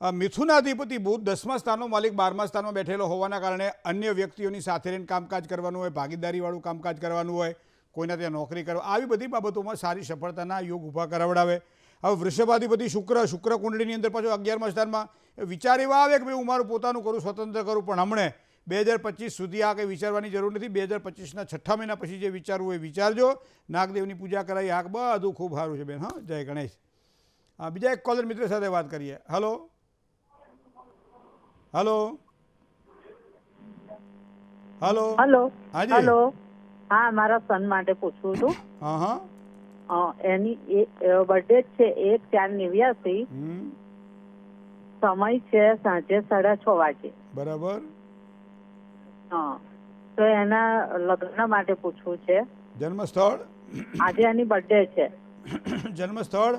A: મિથુનાધિપતિ બુધ 10મા સ્થાનનો માલિક 12મા સ્થાનમાં બેઠેલો હોવાના કારણે અન્ય વ્યક્તિઓની સાથે રહીને કામકાજ કરવાનું હોય, ભાગીદારીવાળું કામકાજ કરવાનું હોય, કોઈના ત્યાં નોકરી કરવા, આવી બધી બાબતોમાં સારી સફળતાના યોગ ઊભા કરાવડાવે. હવે વૃષભાધિપતિ શુક્ર કુંડળીની અંદર પાછો 11મા સ્થાનમાં વિચાર એવા આવે કે ભાઈ હું મારું પોતાનું કરું, સ્વતંત્ર કરું, પણ હમણે 2025 સુધી આ કંઈ વિચારવાની જરૂર નથી. 2025ના 6 મહિના પછી જે વિચારવું એ વિચારજો. નાગદેવની પૂજા કરાવી, આ બધું ખૂબ સારું છે બેન. હા, જય ગણેશ. હા, બીજા એક કોલર મિત્ર સાથે વાત કરીએ. હલો હલો હલો
G: હલો
A: હાજી.
G: હલો હા, મારા સન માટે પૂછવું હતું.
A: હા હા,
G: એની બર્થડે છે 1/4/89. સમય છે સાંજે 6:30 વાગે.
A: બરાબર.
G: હા, તો એના લગ્ન માટે પૂછવું છે.
A: જન્મસ્થળ?
G: આજે એની બર્થડે છે.
A: જન્મસ્થળ?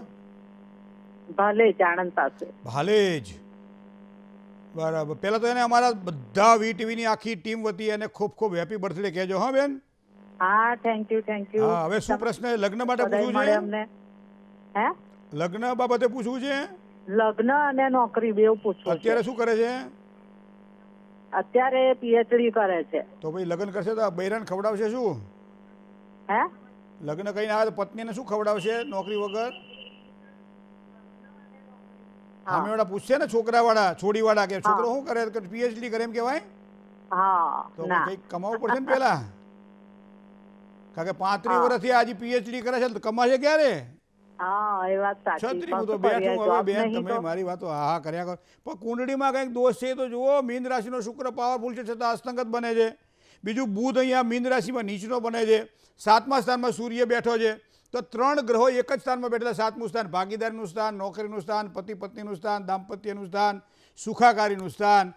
G: ભાલેજ, આણંદ પાસે.
A: ભાલેજ. બરાબર. પહેલાં તો એને અમારા બધા વીટીવીની આખી ટીમ વતી એને ખૂબ ખૂબ હેપી બર્થડે કહેજો. હા બેન.
G: હા, થેન્ક યુ.
A: હા, હવે શું પ્રશ્ન? લગ્ન માટે પૂછવું છે?
G: અમને હે
A: લગ્ન બાબતે પૂછવું છે?
G: લગ્ન અને નોકરી બેવ પૂછવું છે.
A: અત્યારે શું કરે છે?
G: અત્યારે પીએચડી કરે છે.
A: તો ભાઈ લગ્ન કરશે તો બૈરાન ખવડાવશે શું?
G: હે
A: લગ્ન કરીને આવે તો પત્નીને શું ખવડાવશે નોકરી વગર? સામેવાળા પૂછશે ને, છોકરાવાળા, છોડીવાળા, કે છોકરો શું કરે, કે પીએચડી કરે એમ કહેવાય?
G: હા,
A: તો
G: ના
A: કંઈક કમાવવું પડશે ને પહેલા. કારણ કે 35 વર્ષથી આજે પીએચડી કરે છે તો કમાશે ક્યારે?
G: હા, એ વાત સાચી.
A: છત્રી હું તો બેઠું. હવે બેન તમે મારી વાતો હા કર્યા કરો, પણ કુંડળીમાં કંઈક દોષ છે તો જુઓ. મીન રાશિનો શુક્ર પાવરફુલ છે છતાં અસ્તંગત બને છે. બીજું બુધ અહીંયા મીન રાશિમાં નીચનો બને છે. 7મા સ્થાનમાં સૂર્ય બેઠો છે. તો 3 ગ્રહો એક જ સ્થાનમાં બેઠેલા. 7મું સ્થાન ભાગીદારીનું સ્થાન, નોકરીનું સ્થાન, પતિ પત્નીનું સ્થાન, દાંપત્યનું સ્થાન, સુખાકારીનું સ્થાન,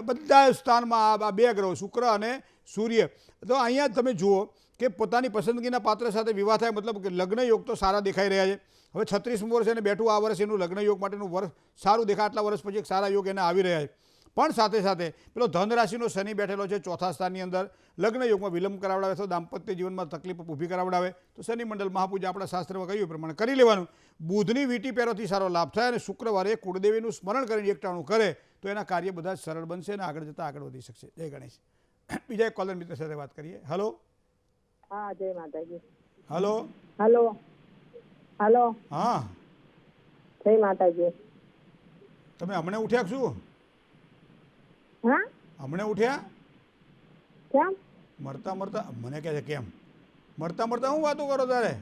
A: બધા સ્થાનમાં આ 2 ગ્રહો શુક્ર અને સૂર્ય. તો અહીંયા તમે જુઓ કે પોતાની પસંદગીના પાત્ર સાથે વિવાહ થાય, મતલબ કે લગ્ન યોગ તો સારા દેખાઈ રહ્યા છે. હવે 36મું વર્ષ એને બેઠું, આ વર્ષ એનું લગ્ન યોગ માટેનું વર્ષ સારું દેખાય. આટલા વર્ષ પછી એક સારા યોગ એને આવી રહ્યા છે. પણ સાથે સાથે પેલો ધન રાશિનો શનિ બેઠેલો છે 4થા સ્થાનની અંદર. લગ્ન યોગમાં વિલંબ કરાવડાવે તો દાંપત્ય જીવનમાં તકલીફ ઊભી કરાવડાવે. તો શનિ મંડળ મહાપૂજા આપણા શાસ્ત્રમાં કહ્યું પ્રમાણે કરી લેવાનું. બુધની વીટી પહેરોથી સારો લાભ થાય અને શુક્રવારે કુળદેવીનું સ્મરણ કરીને એકટાણું કરે તો એના કાર્ય બધા સરળ બનશે અને આગળ જતાં આગળ વધી શકશે. જય ગણેશ. બીજા એક કોલર મિત્ર સાથે વાત કરીએ. હલો.
G: હા, જય માતાજી.
A: હલો
G: હલો હલો
A: હા,
G: જય માતાજી.
A: તમે હમણે ઉઠ્યા શું?
G: હા,
A: હમણે ઉઠ્યા?
G: કેમ?
A: મરતા મરતા મને કહે છે કેમ? મરતા મરતા હું વાતો કરો તારે?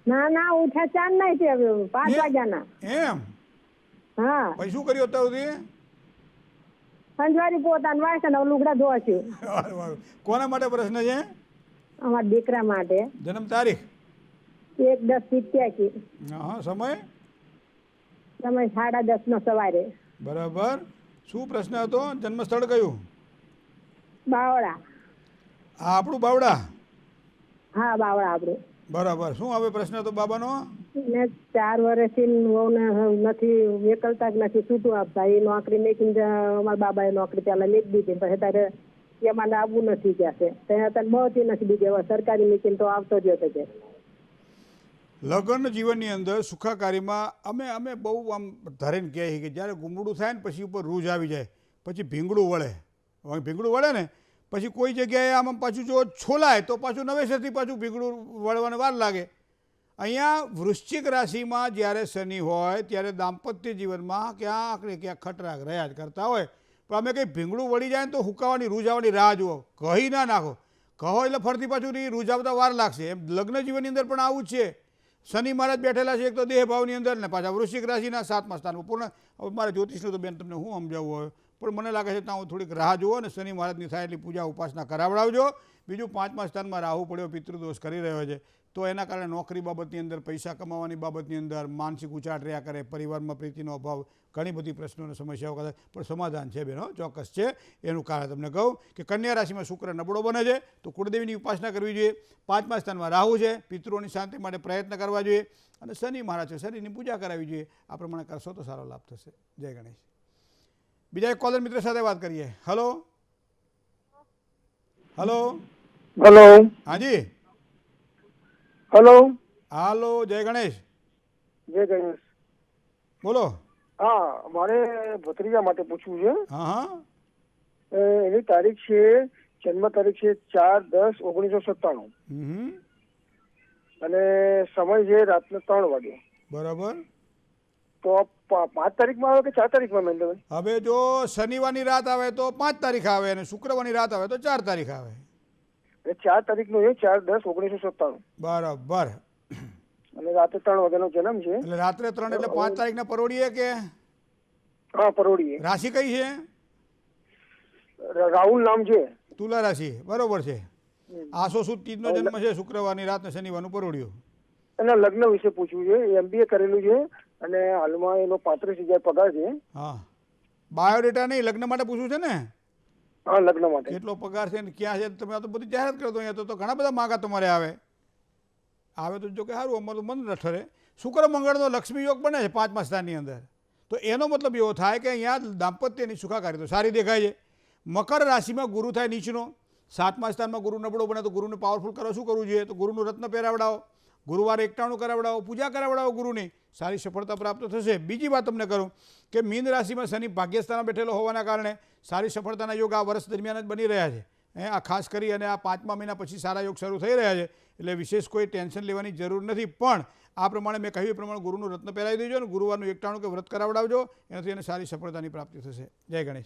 G: ના ના, ઉઠ્યા 4 નહીં છે, 5 વાગ્યાના.
A: એમ?
G: હા,
A: પછી શું કર્યું અત્યાર સુધી?
G: સંજવારી પોતાનું વાસણ લુગડા ધોવા છે.
A: કોના માટે પ્રશ્ન છે?
G: અમારા દીકરા માટે.
A: જન્મ તારીખ?
G: 1/10/87.
A: હા, સમય?
G: સમય 10:30 સવારે.
A: બરાબર. શું પ્રશ્ન હતો? જન્મ સ્થળ કયું?
G: બાવળા.
A: હા, આપણું બાવડા.
G: હા, બાવળા આપણું.
A: બરાબર. શું હવે પ્રશ્ન હતો બાબાનો?
G: ને 4 વર્ષથી વહુને નથી એકલતા જ નથી છૂટું આપતા. એ નોકરી મેકીને અમારા બાબાએ નોકરી પહેલા મેક દીધી, પછી ત્યારે એમાં આવવું નથી કે છે. ત્યાં અત્યારે મળતી નથી બીજી. હવે સરકારી મેકીને તો આવતો જ હતો કે.
A: લગ્ન જીવનની અંદર સુખાકારીમાં અમે બહુ આમ ધરીને કહીએ કે જ્યારે ગુમડું થાય ને પછી ઉપર રૂજ આવી જાય, પછી ભીંગડું વળે. ભીંગડું વળે ને પછી કોઈ જગ્યાએ આમ પાછું જો છોલાય તો પાછું નવેસરથી પાછું ભીંગડું વળવાને વાર લાગે. અહીંયા વૃશ્ચિક રાશિમાં જ્યારે શનિ હોય ત્યારે દાંપત્ય જીવનમાં ક્યાંક ને ક્યાંક ખટરાગ રહ્યા જ કરતા હોય. પણ અમે કંઈ ભીંગડું વળી જાય ને તો હુકાવાની રૂજ આવવાની રાહ જુઓ, કહી ના નાખો. કહો એટલે ફરતી પાછું રૂજ આવતા વાર લાગશે. એમ લગ્ન જીવનની અંદર પણ આવું જ છે. શનિ મહારાજ બેઠેલા છે એક તો દેહ ભાવની અંદર ને પાછા વૃશ્ચિક રાશિના 7મા સ્થાનમાં પૂર્ણ. હવે મારે જ્યોતિષનું તો બેન તમને હું સમજાવવું હોય, પણ મને લાગે છે ત્યાં થોડીક રાહ જુઓ અને શનિ મહારાજની થાય એટલી પૂજા ઉપાસના કરાવડાવજો. બીજું 5મા સ્થાનમાં રાહુ પડ્યો, પિતૃદોષ કરી રહ્યો છે, તો એના કારણે નોકરી બાબતની અંદર, પૈસા કમાવાની બાબતની અંદર માનસિક ઉચાટ રહ્યા કરે, પરિવારમાં પ્રીતિનો અભાવ, ઘણી બધી પ્રશ્નોની સમસ્યાઓ કરે. પણ સમાધાન છે બેનો, ચોક્કસ છે. એનું કારણ તમને કહું કે કન્યા રાશિમાં શુક્ર નબળો બને છે તો કુળદેવીની ઉપાસના કરવી જોઈએ. 5મા સ્થાનમાં રાહુ છે, પિતૃઓની શાંતિ માટે પ્રયત્ન કરવા જોઈએ. અને શનિ મહારાજ છે, શનિની પૂજા કરાવવી જોઈએ. આ પ્રમાણે કરશો તો સારો લાભ થશે. જય ગણેશ. બીજા એક કોલર મિત્ર સાથે વાત કરીએ. Hello hello
I: hello.
A: હાજી.
I: હલો.
A: હાલો, જય ગણેશ.
I: જય ગણેશ.
A: બોલો.
I: હા, મારે ભત્રીજા માટે પૂછવું છે.
A: હા હા.
I: એની તારીખ છે, જન્મ તારીખ છે 4/10/1997 અને સમય છે રાતના 3 વાગે.
A: બરાબર.
I: તો 5 તારીખમાં આવે કે 4 તારીખમાં મહેન્દ્રભાઈ?
A: હવે જો શનિવારની રાત આવે તો 5 તારીખ આવે અને શુક્રવારની રાત આવે તો 4 તારીખ આવે.
I: એટલે 4 તારીખનો એ 4/10/1997.
A: બરાબર.
I: અને રાત્રે 3 વાગ્યાનો જન્મ છે.
A: એટલે રાત્રે 3 એટલે 5 તારીખના પરોડીએ કે?
I: હા, પરોડીએ.
A: રાશિ કઈ છે?
I: રાહુલ નામ છે.
A: તુલા રાશિ. બરોબર છે. આસો સુદ તીજનો જન્મ છે, શુક્રવારની રાત ને શનિવારનું પરોડિયું.
I: એના લગ્ન વિશે પૂછવું છે. MBA કરેલું છે અને હાલમાં એનો 35,000 પગાર છે.
A: હા, બાયોડેટા નહીં, લગ્ન માટે પૂછવું છે ને?
I: હા, લગ્ન માટે.
A: કેટલો પગાર છે ને ક્યાં છે તમે આ તો બધી જાહેરાત કરો તો અહીંયા તો ઘણા બધા માગા તમારે આવે તો જો કે સારું, અમારું મન ન ઠરે. શુક્ર મંગળનો લક્ષ્મી યોગ બને છે 5મા સ્થાનની અંદર. તો એનો મતલબ એવો થાય કે અહીંયા દાંપત્યની સુખાકારી તો સારી દેખાય છે. મકર રાશિમાં ગુરુ થાય નીચનો, 7મા સ્થાનમાં ગુરુ નબળો બને તો ગુરુને પાવરફુલ કરો. શું કરવું જોઈએ? તો ગુરુનું રત્ન પહેરાવડાવો, ગુરુવારે એકટાણું કરાવડાવો, પૂજા કરાવડાવો ગુરુની, સારી સફળતા પ્રાપ્ત થશે. બીજી વાત તમને કરું કે મીન રાશિમાં શનિ ભાગ્યસ્થાનમાં બેઠેલો હોવાના કારણે સારી સફળતાના યોગ આ વર્ષ દરમિયાન જ બની રહ્યા છે. આ ખાસ કરી અને આ 5મા મહિના પછી સારા યોગ શરૂ થઈ રહ્યા છે, એટલે વિશેષ કોઈ ટેન્શન લેવાની જરૂર નથી. પણ આ પ્રમાણે મેં કહ્યું એ પ્રમાણે ગુરુનું રત્ન પહેરાવી દેજો અને ગુરુવારનું એકટાણું કે વ્રત કરાવડાવજો, એનાથી એને સારી સફળતાની પ્રાપ્તિ થશે. જય ગણેશ.